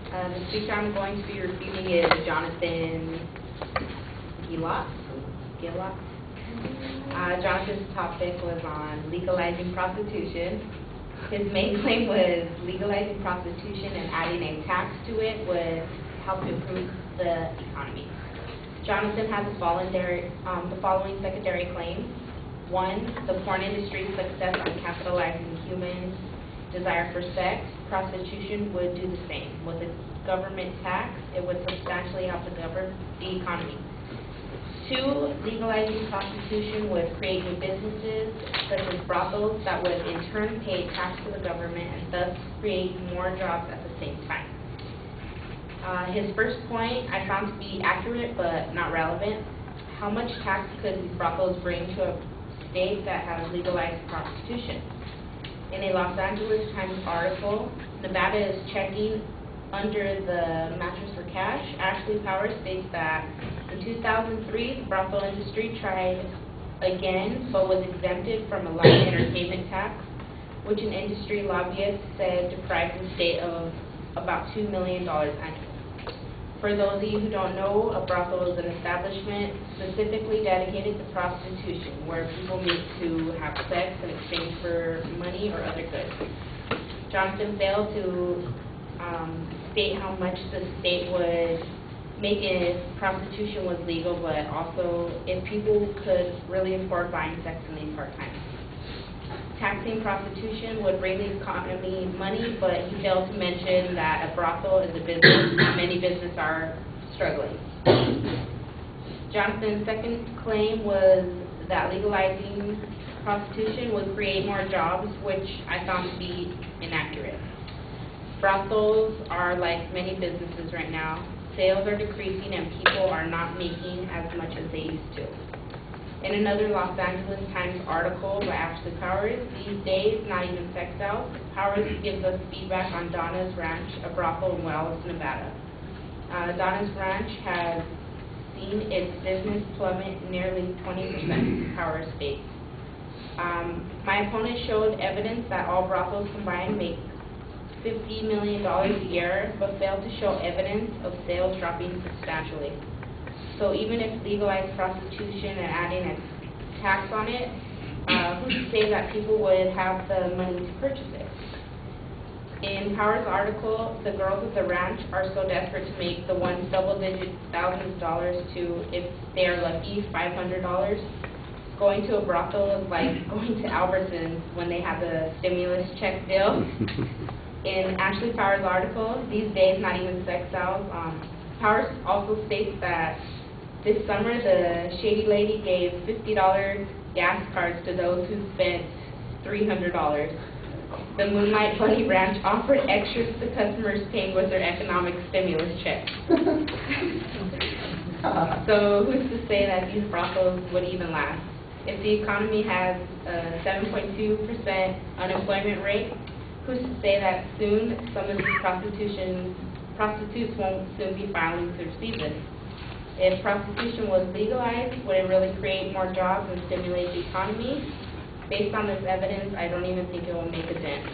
The speaker I'm going to be reviewing is Jonathan Gillot. Jonathan's topic was on legalizing prostitution. His main claim was legalizing prostitution and adding a tax to it would help improve the economy. Jonathan has the following secondary claims. 1, the porn industry's success on capitalizing human desire for sex. Prostitution would do the same. With its government tax, it would substantially help the economy. 2, legalizing prostitution would create new businesses, such as brothels, that would in turn pay tax to the government and thus create more jobs at the same time. His first point I found to be accurate but not relevant. How much tax could these brothels bring to a state that has legalized prostitution? In a Los Angeles Times article, Nevada is checking under the mattress for cash. Ashley Powers states that in 2003, the brothel industry tried again but was exempted from a live entertainment tax, which an industry lobbyist said deprived the state of about $2 million annually. For those of you who don't know, a brothel is an establishment specifically dedicated to prostitution, where people meet to have sex in exchange for money or other goods. Jonathan failed to state how much the state would make if prostitution was legal, but also if people could really afford buying sex in these hard times. Taxing prostitution would bring the economy money, but he failed to mention that a brothel is a business. Many businesses are struggling. Jonathan's second claim was that legalizing prostitution would create more jobs, which I found to be inaccurate. Brothels are like many businesses right now. Sales are decreasing and people are not making as much as they used to. In another Los Angeles Times article by Ashley Powers, these days, not even sex sells, Powers gives us feedback on Donna's Ranch, a brothel in Wallace, Nevada. Donna's Ranch has seen its business plummet nearly 20%, Powers states. My opponent showed evidence that all brothels combined make $50 million a year, but failed to show evidence of sales dropping substantially. So even if legalized prostitution and adding a tax on it, who's to say that people would have the money to purchase it? In Powers' article, the girls at the ranch are so desperate to make the one double-digit thousands of dollars to, if they are lucky, $500. Going to a brothel is like going to Albertsons when they have the stimulus check deal. In Ashley Powers' article, these days not even sex sells. Powers also states that this summer, the Shady Lady gave $50 gas cards to those who spent $300. The Moonlight Bunny Ranch offered extras to customers paying with their economic stimulus checks. So who's to say that these brothels would even last? If the economy has a 7.2% unemployment rate, who's to say that soon some of these prostitutes won't soon be filing to receive this? If prostitution was legalized, would it really create more jobs and stimulate the economy? Based on this evidence, I don't even think it will make a dent.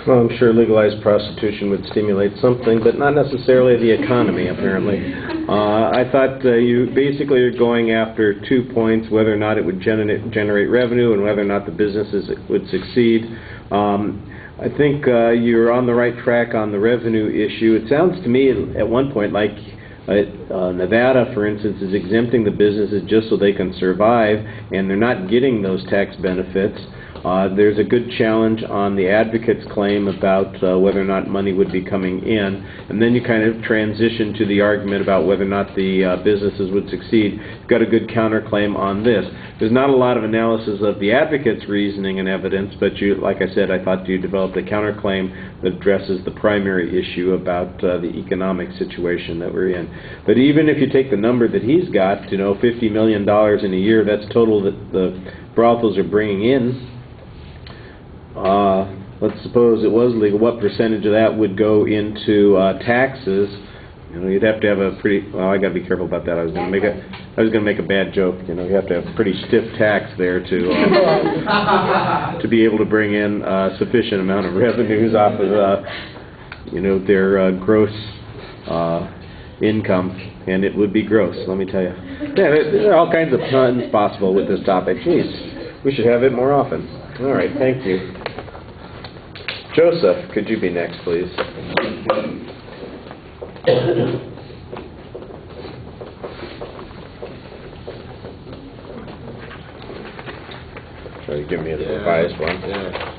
Well, I'm sure legalized prostitution would stimulate something, but not necessarily the economy, apparently. I thought you basically are going after 2 points, whether or not it would generate revenue and whether or not the businesses would succeed. I think you're on the right track on the revenue issue. It sounds to me at one point like Nevada, for instance, is exempting the businesses just so they can survive, and they're not getting those tax benefits. There's a good challenge on the advocate's claim about whether or not money would be coming in, and then you kind of transition to the argument about whether or not the businesses would succeed. You've got a good counterclaim on this. There's not a lot of analysis of the advocate's reasoning and evidence, but you, like I said, I thought you developed a counterclaim that addresses the primary issue about the economic situation that we're in. But even if you take the number that he's got, you know, $50 million in a year, that's total that the brothels are bringing in. Let's suppose it was legal. What percentage of that would go into taxes? You know, you'd have to have a pretty. Well, I got to be careful about that. I was going to make a bad joke. You know, you have to have a pretty stiff tax there to to be able to bring in a sufficient amount of revenues off of you know, their gross income, and it would be gross. Let me tell you. Yeah, there are all kinds of puns possible with this topic. Jeez, we should have it more often. All right, thank you. Joseph, could you be next, please? Try to give me a revised one. Yeah.